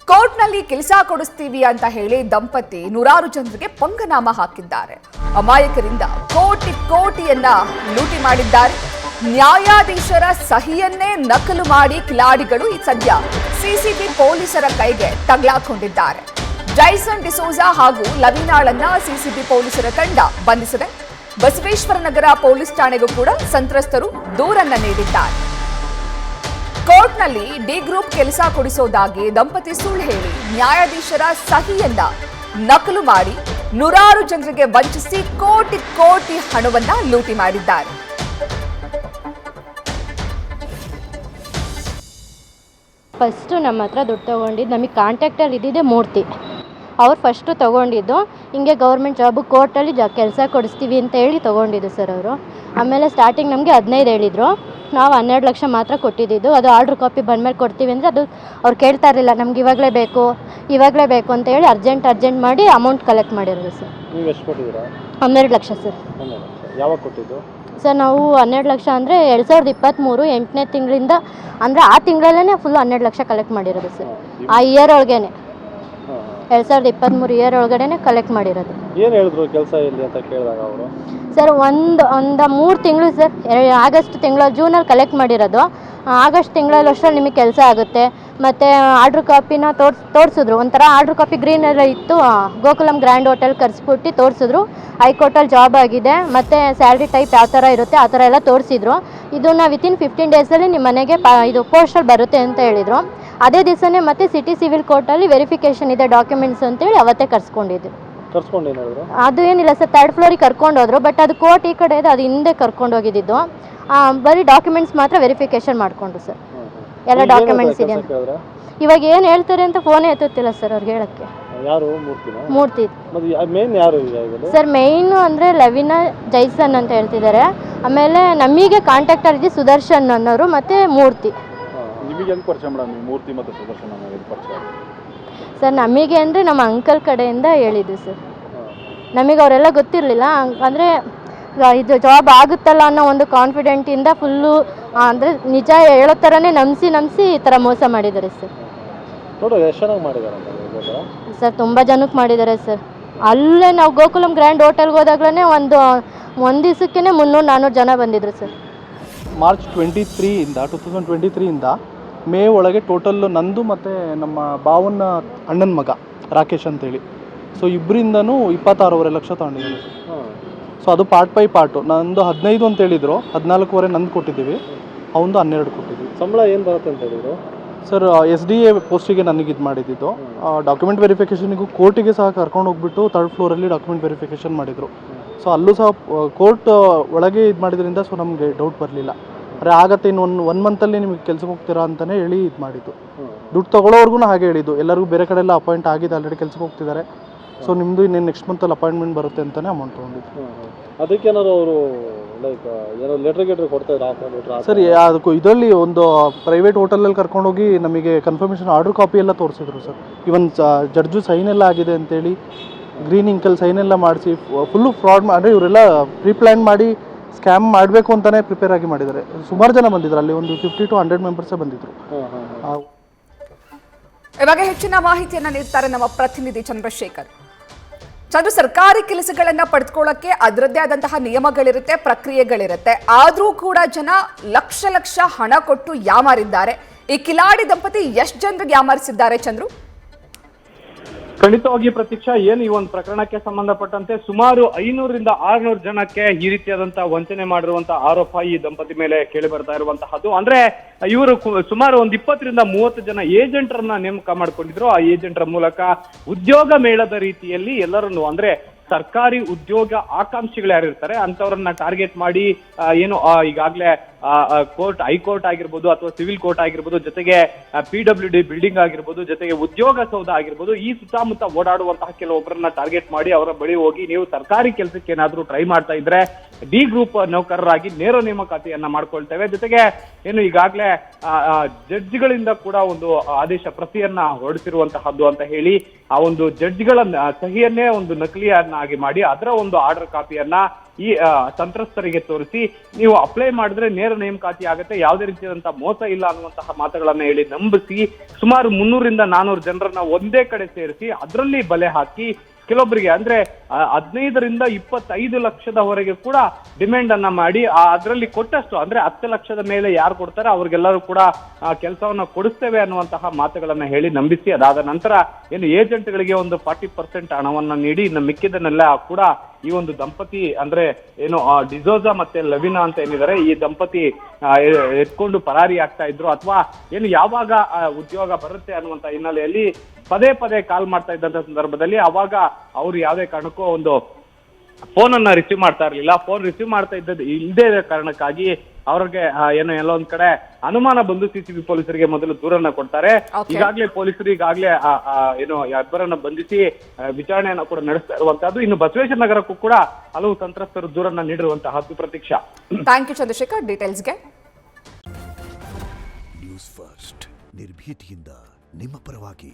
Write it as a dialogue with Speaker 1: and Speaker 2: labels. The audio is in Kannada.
Speaker 1: ಕೋರ್ಟ್ನಲ್ಲಿ ಕೆಲಸ ಕೊಡಿಸ್ತೀವಿ ಅಂತ ಹೇಳಿ ದಂಪತಿ ನೂರಾರು ಜನರಿಗೆ ಪಂಗನಾಮ ಹಾಕಿದ್ದಾರೆ. ಅಮಾಯಕರಿಂದ ಕೋಟಿ ಕೋಟಿಯನ್ನ ಲೂಟಿ ಮಾಡಿದ್ದಾರೆ. ನ್ಯಾಯಾಧೀಶರ ಸಹಿಯನ್ನೇ ನಕಲು ಮಾಡಿ ಕಿಲಾಡಿಗಳು ಈ ಸದ್ಯ ಸಿಸಿಬಿ ಪೊಲೀಸರ ಕೈಗೆ ತಗಲಾಕೊಂಡಿದ್ದಾರೆ. ಜೈಸನ್ ಡಿಸೋಜಾ ಹಾಗೂ ಲವಿನಾಳನ್ನ ಸಿಸಿಬಿ ಪೊಲೀಸರ ತಂಡ ಬಂಧಿಸಿದೆ. ಬಸವೇಶ್ವರ ನಗರ ಪೊಲೀಸ್ ಠಾಣೆಗೂ ಕೂಡ ಸಂತ್ರಸ್ತರು ದೂರನ್ನ ನೀಡಿದ್ದಾರೆ. ಕೋರ್ಟ್ನಲ್ಲಿ ಡಿ ಗ್ರೂಪ್ ಕೆಲಸ ಕೊಡಿಸೋದಾಗಿ ದಂಪತಿ ಸುಳ್ಳು ಹೇಳಿ ನ್ಯಾಯಾಧೀಶರ ಸಹಿಯನ್ನ ನಕಲು ಮಾಡಿ ನೂರಾರು ಜನರಿಗೆ ವಂಚಿಸಿ ಕೋಟಿ ಕೋಟಿ ಹಣವನ್ನ ಲೂಟಿ ಮಾಡಿದ್ದಾರೆ.
Speaker 2: ಫಸ್ಟು ನಮ್ಮ ಹತ್ರ ದುಡ್ಡು ತೊಗೊಂಡಿದ್ದು ನಮಗೆ ಕಾಂಟ್ಯಾಕ್ಟಲ್ಲಿ ಇದ್ದಿದ್ದೆ ಮೂರ್ತಿ. ಅವ್ರು ಫಸ್ಟು ತೊಗೊಂಡಿದ್ದು ಹಿಂಗೆ ಗೌರ್ಮೆಂಟ್ ಜಾಬು ಕೋರ್ಟಲ್ಲಿ ಕೆಲಸ ಕೊಡಿಸ್ತೀವಿ ಅಂತ ಹೇಳಿ ತೊಗೊಂಡಿದ್ದು ಸರ್ ಅವರು. ಆಮೇಲೆ ಸ್ಟಾರ್ಟಿಂಗ್ ನಮಗೆ 15 ಹೇಳಿದರು. ನಾವು 12 ಲಕ್ಷ ಮಾತ್ರ ಕೊಟ್ಟಿದ್ದು. ಅದು ಆರ್ಡ್ರ್ ಕಾಪಿ ಬಂದಮೇಲೆ ಕೊಡ್ತೀವಿ ಅಂದರೆ ಅದು ಅವ್ರು ಕೇಳ್ತಾ ಇರಲಿಲ್ಲ. ನಮ್ಗೆ ಇವಾಗಲೇ ಬೇಕು ಅಂತ ಹೇಳಿ ಅರ್ಜೆಂಟ್ ಮಾಡಿ ಅಮೌಂಟ್ ಕಲೆಕ್ಟ್ ಮಾಡಿರೋದು ಸರ್.
Speaker 3: ನೀವು ಎಷ್ಟು ಕೊಟ್ಟಿದ್ದೀರಾ?
Speaker 2: 12 ಲಕ್ಷ ಸರ್.
Speaker 3: ಯಾವಾಗ ಕೊಟ್ಟಿದ್ದು
Speaker 2: ಸರ್? ನಾವು 12 ಲಕ್ಷ ಅಂದರೆ 2023 8ನೇ ತಿಂಗಳಿಂದ, ಅಂದರೆ ಆ ತಿಂಗಳಲ್ಲೇ ಫುಲ್ 12 ಲಕ್ಷ ಕಲೆಕ್ಟ್ ಮಾಡಿರೋದು ಸರ್. ಆ ಇಯರ್ ಒಳಗೇನೆ 2023 ಇಯರ್ ಒಳಗಡೆ ಕಲೆಕ್ಟ್ ಮಾಡಿರೋದು.
Speaker 3: ಏನು ಹೇಳಿದ್ರು ಕೆಲಸ ಎಲ್ಲಿ ಅಂತ ಕೇಳಿದಾಗ ಅವರು?
Speaker 2: ಸರ್ ಒಂದು 3 ತಿಂಗಳು ಸರ್. ಆಗಸ್ಟ್ ತಿಂಗಳು, ಜೂನಲ್ಲಿ ಕಲೆಕ್ಟ್ ಮಾಡಿರೋದು. ಆಗಸ್ಟ್ ತಿಂಗಳಲ್ಲಿ ಅಷ್ಟರಲ್ಲಿ ನಿಮಗೆ ಕೆಲಸ ಆಗುತ್ತೆ. ಮತ್ತು ಆರ್ಡ್ರ್ ಕಾಪಿನ ತೋರಿಸಿದ್ರು. ಒಂಥರ ಆರ್ಡ್ರ್ ಕಾಪಿ ಗ್ರೀನೆಲ್ಲ ಇತ್ತು. ಗೋಕುಲಂ ಗ್ರ್ಯಾಂಡ್ ಹೋಟೆಲ್ ಕರೆಸ್ಬಿಟ್ಟು ತೋರಿಸಿದ್ರು. ಹೈಕೋರ್ಟಲ್ಲಿ ಜಾಬ್ ಆಗಿದೆ ಮತ್ತು ಸ್ಯಾಲ್ರಿ ಟೈಪ್ ಯಾವ ಥರ ಇರುತ್ತೆ ಆ ಥರ ಎಲ್ಲ ತೋರಿಸಿದ್ರು. ಇದನ್ನು ವಿತಿನ್ 15 ಡೇಸಲ್ಲಿ ನಿಮ್ಮ ಮನೆಗೆ ಇದು ಪೋಸ್ಟಲ್ಲಿ ಬರುತ್ತೆ ಅಂತ ಹೇಳಿದರು. ಅದೇ ದಿವಸನೇ ಮತ್ತೆ ಸಿಟಿ ಸಿವಿಲ್ ಕೋರ್ಟಲ್ಲಿ ವೆರಿಫಿಕೇಷನ್ ಇದೆ ಡಾಕ್ಯುಮೆಂಟ್ಸ್ ಅಂತೇಳಿ ಅವತ್ತೇ ಕರ್ಸ್ಕೊಂಡಿದ್ದು. ಅದು ಏನಿಲ್ಲ ಸರ್, 3rd ಫ್ಲೋರಿಗೆ ಕರ್ಕೊಂಡು ಹೋದ್ರು. ಬಟ್ ಅದು ಕೋರ್ಟ್ ಈ ಕಡೆ ಇದೆ, ಅದು ಹಿಂದೆ ಕರ್ಕೊಂಡು ಹೋಗಿದ್ದು. ಬರೀ ಡಾಕ್ಯುಮೆಂಟ್ಸ್ ಮಾತ್ರ ವೆರಿಫಿಕೇಷನ್ ಮಾಡಿಕೊಂಡು ಸರ್. ಎಲ್ಲ ಡಾಕ್ಯುಮೆಂಟ್ಸ್ ಇದೆ. ಇವಾಗ ಏನು ಹೇಳ್ತಾರೆ ಅಂತ ಫೋನೇ ಎತ್ತುತ್ತಿಲ್ಲ ಸರ್ ಅವ್ರಿಗೆ ಹೇಳೋಕ್ಕೆ. ಮೂರ್ತಿ ಸರ್ ಮೇಯ್ನು ಅಂದರೆ ಲವಿನಾ ಜೈಸನ್ ಅಂತ ಹೇಳ್ತಿದ್ದಾರೆ. ಆಮೇಲೆ ನಮಗೆ ಕಾಂಟ್ಯಾಕ್ಟಲ್ಲಿ ಸುದರ್ಶನ್ ಅನ್ನೋರು ಮತ್ತು ಮೂರ್ತಿ. ಸರ್ ನಮಗೆ ಅಂದರೆ ನಮ್ಮ ಅಂಕಲ್ ಕಡೆಯಿಂದ ಹೇಳಿದ್ದು ಸರ್. ನಮಗೆ ಅವರೆಲ್ಲ ಗೊತ್ತಿರಲಿಲ್ಲ. ಅಂದರೆ ಇದು ಜಾಬ್ ಆಗುತ್ತಲ್ಲ ಅನ್ನೋ ಒಂದು ಕಾನ್ಫಿಡೆಂಟಿಂದ ಫುಲ್ಲು ಅಂದರೆ ನಿಜ ಹೇಳೋ ಥರನೇ ನಂಬಿಸಿ ಈ ಥರ ಮೋಸ ಮಾಡಿದ್ದಾರೆ ಸರ್. ಸರ್ ತುಂಬ ಜನಕ್ಕೆ ಮಾಡಿದ್ದಾರೆ ಸರ್. ಅಲ್ಲೇ ನಾವು ಗೋಕುಲಂ ಗ್ರ್ಯಾಂಡ್ ಹೋಟೆಲ್ಗೆ ಹೋದಾಗಲೇ ಒಂದು ದಿವಸಕ್ಕೇ 300-400 ಜನ ಬಂದಿದ್ರು ಸರ್.
Speaker 4: ಮಾರ್ಚ್ 2023ಇಂದ ಮೇ ಒಳಗೆ ಟೋಟಲ್ ನಂದು ಮತ್ತು ನಮ್ಮ ಭಾವನ ಅಣ್ಣನ ಮಗ ರಾಕೇಶ್ ಅಂತೇಳಿ, ಸೊ ಇಬ್ಬರಿಂದನೂ 26.5 ಲಕ್ಷ ತಗೊಂಡಿದ್ದಾರೆ ಸರ್. ಸೊ ಅದು ಪಾರ್ಟ್ ಬೈ ಪಾರ್ಟು. ನಂದು 15 ಅಂತ ಹೇಳಿದರು, 14.5 ನಂದು ಕೊಟ್ಟಿದ್ದೀವಿ, ಅವನದು 12 ಕೊಟ್ಟಿದ್ದೀವಿ.
Speaker 3: ಸಂಬಳ ಏನು ಬರುತ್ತೆ ಅಂತ ಹೇಳಿದರು
Speaker 4: ಸರ್? SDA ಪೋಸ್ಟಿಗೆ ನನಗೆ ಇದು ಮಾಡಿದ್ದು. ಡಾಕ್ಯುಮೆಂಟ್ ವೆರಿಫಿಕೇಷನಿಗೂ ಕೋರ್ಟಿಗೆ ಸಹ ಕರ್ಕೊಂಡು ಹೋಗ್ಬಿಟ್ಟು 3rd ಫ್ಲೋರಲ್ಲಿ ಡಾಕ್ಯುಮೆಂಟ್ ವೆರಿಫಿಕೇಷನ್ ಮಾಡಿದರು. ಸೊ ಅಲ್ಲೂ ಸಹ ಕೋರ್ಟ್ ಒಳಗೆ ಇದು ಮಾಡಿದ್ರಿಂದ ಸೊ ನಮಗೆ ಡೌಟ್ ಬರಲಿಲ್ಲ. ಅರೆ ಆಗತ್ತೆ, ಇನ್ನು ಒನ್ ಮಂತಲ್ಲಿ ನಿಮಗೆ ಕೆಲ್ಸಕ್ಕೆ ಹೋಗ್ತೀರಾ ಅಂತಲೇ ಹೇಳಿ ಇದು ಮಾಡಿದ್ದು. ದುಡ್ಡು ತೊಗೊಳೋರ್ಗು ಹಾಗೆ ಹೇಳಿದ್ದು. ಎಲ್ಲರಿಗೂ ಬೇರೆ ಕಡೆ ಎಲ್ಲ ಅಪಾಯಿಂಟ್ ಆಗಿದೆ, ಆಲ್ರೆಡಿ ಕೆಲ್ಸಕ್ಕೆ ಹೋಗ್ತಿದ್ದಾರೆ. ಸೊ ನಿಮ್ಮದು ಇನ್ನೇನು ನೆಕ್ಸ್ಟ್ ಮಂತಲ್ಲಿ ಅಪಾಯಿಂಟ್ಮೆಂಟ್ ಬರುತ್ತೆ ಅಂತಲೇ ಅಮೌಂಟ್ ತೊಗೊಂಡಿದ್ದು.
Speaker 3: ಅದಕ್ಕೇನಾದ್ರು ಅವರು ಲೈಕ್ ಏನೋ ಲೆಟ್ರ್ ಕೊಡ್ತಾ
Speaker 4: ಸರ್? ಅದಕ್ಕೂ ಇದರಲ್ಲಿ ಒಂದು ಪ್ರೈವೇಟ್ ಹೋಟೆಲಲ್ಲಿ ಕರ್ಕೊಂಡೋಗಿ ನಮಗೆ ಕನ್ಫರ್ಮೇಷನ್ ಆರ್ಡರ್ ಕಾಪಿ ಎಲ್ಲ ತೋರಿಸಿದ್ರು ಸರ್. ಇವನ್ ಜಡ್ಜು ಸೈನ್ ಎಲ್ಲ ಆಗಿದೆ ಅಂತೇಳಿ ಗ್ರೀನ್ ಇಂಕಲ್ಲಿ ಸೈನ್ ಎಲ್ಲ ಮಾಡಿಸಿ ಫುಲ್ಲು ಫ್ರಾಡ್ ಮಾಡಿ ಇವರೆಲ್ಲ ಪ್ರೀಪ್ಲ್ಯಾನ್ ಮಾಡಿ ಸ್ಕ್ಯಾಮ್ ಮಾಡಬೇಕು ಅಂತಲೇ ಪ್ರಿಪೇರ್ ಆಗಿ ಮಾಡಿದ್ದಾರೆ. ಸುಮಾರು ಜನ ಬಂದಿದ್ರು, ಅಲ್ಲಿ ಒಂದು 50 to 100 ಮೆಂಬರ್ಸೇ ಬಂದಿದ್ರು.
Speaker 1: ಇವಾಗ ಹೆಚ್ಚಿನ ಮಾಹಿತಿಯನ್ನು ನೀಡ್ತಾರೆ ನಮ್ಮ ಪ್ರತಿನಿಧಿ ಚಂದ್ರಶೇಖರ್. ಸರ್ಕಾರಿ ಕೆಲಸಗಳನ್ನ ಪಡೆದುಕೊಳ್ಳಕ್ಕೆ ಅದರದ್ದೇ ಆದಂತಹ ನಿಯಮಗಳಿರುತ್ತೆ, ಪ್ರಕ್ರಿಯೆಗಳಿರುತ್ತೆ. ಆದರೂ ಕೂಡ ಜನ ಲಕ್ಷ ಹಣ ಕೊಟ್ಟು ಯಾಮಾರಿದ್ದಾರೆ. ಈ ಕಿಲಾಡಿ ದಂಪತಿ ಎಷ್ಟು ಜನರಿಗೆ ಯಾಮಾರಿಸಿದ್ದಾರೆ ಚಂದ್ರು?
Speaker 5: ಖಂಡಿತವಾಗಿ ಪ್ರತೀಕ್ಷಾ, ಏನು ಈ ಒಂದು ಪ್ರಕರಣಕ್ಕೆ ಸಂಬಂಧಪಟ್ಟಂತೆ ಸುಮಾರು 500ರಿಂದ 600 ಜನಕ್ಕೆ ಈ ರೀತಿಯಾದಂತಹ ವಂಚನೆ ಮಾಡಿರುವಂತಹ ಆರೋಪ ಈ ದಂಪತಿ ಮೇಲೆ ಕೇಳಿ ಬರ್ತಾ ಇರುವಂತಹದ್ದು. ಅಂದ್ರೆ ಇವರು ಸುಮಾರು ಒಂದು 20ರಿಂದ 30 ಜನ ಏಜೆಂಟರನ್ನ ನೇಮಕ ಮಾಡ್ಕೊಂಡಿದ್ರು. ಆ ಏಜೆಂಟರ ಮೂಲಕ ಉದ್ಯೋಗ ಮೇಳದ ರೀತಿಯಲ್ಲಿ ಎಲ್ಲರನ್ನು, ಅಂದ್ರೆ ಸರ್ಕಾರಿ ಉದ್ಯೋಗ ಆಕಾಂಕ್ಷಿಗಳು ಯಾರಿರ್ತಾರೆ ಅಂತವ್ರನ್ನ ಟಾರ್ಗೆಟ್ ಮಾಡಿ ಏನು ಈಗಾಗಲೇ ಹೈಕೋರ್ಟ್ ಆಗಿರ್ಬೋದು ಅಥವಾ ಸಿವಿಲ್ ಕೋರ್ಟ್ ಆಗಿರ್ಬೋದು, ಜೊತೆಗೆ PWD ಬಿಲ್ಡಿಂಗ್ ಆಗಿರ್ಬೋದು, ಜೊತೆಗೆ ಉದ್ಯೋಗ ಸೌಧ ಆಗಿರ್ಬೋದು, ಈ ಸುತ್ತಮುತ್ತ ಓಡಾಡುವಂತಹ ಕೆಲವೊಬ್ಬರನ್ನ ಟಾರ್ಗೆಟ್ ಮಾಡಿ ಅವರ ಬಳಿ ಹೋಗಿ ನೀವು ಸರ್ಕಾರಿ ಕೆಲಸಕ್ಕೆ ಏನಾದ್ರೂ ಟ್ರೈ ಮಾಡ್ತಾ ಇದ್ರೆ ಡಿ ಗ್ರೂಪ್ ನೌಕರರಾಗಿ ನೇರ ನೇಮಕಾತಿಯನ್ನ ಮಾಡ್ಕೊಳ್ತೇವೆ. ಜೊತೆಗೆ ಏನು ಈಗಾಗಲೇ ಜಡ್ಜ್ಗಳಿಂದ ಕೂಡ ಒಂದು ಆದೇಶ ಪ್ರತಿಯನ್ನ ಹೊರಡಿಸಿರುವಂತಹದ್ದು ಅಂತ ಹೇಳಿ ಆ ಒಂದು ಜಡ್ಜ್ಗಳ ಸಹಿಯನ್ನೇ ಒಂದು ನಕಲಿಯನ್ನಾಗಿ ಮಾಡಿ ಅದರ ಒಂದು ಆರ್ಡರ್ ಕಾಪಿಯನ್ನ ಈ ಸಂತ್ರಸ್ತರಿಗೆ ತೋರಿಸಿ ನೀವು ಅಪ್ಲೈ ಮಾಡಿದ್ರೆ ನೇರ ನೇಮಕಾತಿ ಆಗುತ್ತೆ, ಯಾವುದೇ ರೀತಿಯಾದಂತಹ ಮೋಸ ಇಲ್ಲ ಅನ್ನುವಂತಹ ಮಾತುಗಳನ್ನ ಹೇಳಿ ನಂಬಿಸಿ ಸುಮಾರು 300ರಿಂದ 400 ಜನರನ್ನ ಒಂದೇ ಕಡೆ ಸೇರಿಸಿ ಅದರಲ್ಲಿ ಬಲೆ ಹಾಕಿ ಕೆಲವೊಬ್ಬರಿಗೆ ಅಂದ್ರೆ 15ರಿಂದ 25 ಲಕ್ಷದವರೆಗೆ ಕೂಡ ಡಿಮ್ಯಾಂಡ್ ಅನ್ನ ಮಾಡಿ ಅದರಲ್ಲಿ ಕೊಟ್ಟಷ್ಟು ಅಂದ್ರೆ 10 ಲಕ್ಷದ ಮೇಲೆ ಯಾರು ಕೊಡ್ತಾರೆ ಅವ್ರಿಗೆಲ್ಲರೂ ಕೂಡ ಕೆಲಸವನ್ನ ಕೊಡಿಸ್ತೇವೆ ಅನ್ನುವಂತಹ ಮಾತುಗಳನ್ನ ಹೇಳಿ ನಂಬಿಸಿ ಅದಾದ ನಂತರ ಏನು ಏಜೆಂಟ್ಗಳಿಗೆ ಒಂದು 40% ಹಣವನ್ನ ನೀಡಿ ಇನ್ನು ಮಿಕ್ಕಿದನ್ನೆಲ್ಲ ಕೂಡ ಈ ಒಂದು ದಂಪತಿ ಅಂದ್ರೆ ಏನು ಡಿಸೋಜಾ ಮತ್ತೆ ಲವಿನಾ ಅಂತ ಏನಿದ್ದಾರೆ ಈ ದಂಪತಿ ಎತ್ಕೊಂಡು ಪರಾರಿ ಆಗ್ತಾ ಇದ್ರು, ಅಥವಾ ಏನು ಯಾವಾಗ ಉದ್ಯೋಗ ಬರುತ್ತೆ ಅನ್ನುವಂತ ಹಿನ್ನೆಲೆಯಲ್ಲಿ ಪದೇ ಪದೇ ಕಾಲ್ ಮಾಡ್ತಾ ಇದ್ದಂತ ಸಂದರ್ಭದಲ್ಲಿ ಅವಾಗ ಅವರು ಯಾವುದೇ ಕಾರಣಕ್ಕೂ ಒಂದು ಫೋನ್ ಅನ್ನ ರಿಸೀವ್ ಮಾಡ್ತಾ ಇರ್ಲಿಲ್ಲ. ಫೋನ್ ರಿಸೀವ್ ಮಾಡ್ತಾ ಇದ್ದದ್ದು ಇಲ್ಲದೇ ಇರೋ ಕಾರಣಕ್ಕಾಗಿ ಅವ್ರಿಗೆ ಏನು ಎಲ್ಲೋ ಒಂದ್ ಕಡೆ ಅನುಮಾನ ಬಂದು ಸಿಸಿಬಿ ಪೊಲೀಸರಿಗೆ ಮೊದಲು ದೂರನ್ನ ಕೊಡ್ತಾರೆ. ಈಗಾಗಲೇ ಪೊಲೀಸರು ಏನು ಇಬ್ಬರನ್ನ ಬಂಧಿಸಿ ವಿಚಾರಣೆಯನ್ನ ಕೂಡ ನಡೆಸ್ತಾ ಇರುವಂತಹದ್ದು. ಇನ್ನು ಬಸವೇಶ್ವರ ನಗರಕ್ಕೂ ಕೂಡ ಹಲವು ಸಂತ್ರಸ್ತರು ದೂರನ್ನ ನೀಡಿರುವಂತಹದ್ದು. ಪ್ರತೀಕ್ಷಾ,
Speaker 1: ಥ್ಯಾಂಕ್ ಯು ಚಂದ್ರಶೇಖರ್ ಡೀಟೇಲ್ಸ್ಗೆ.
Speaker 6: ನ್ಯೂಸ್ ಫಸ್ಟ್ ನಿರ್ಭೀತಿಯಿಂದ ನಿಮ್ಮ ಪರವಾಗಿ.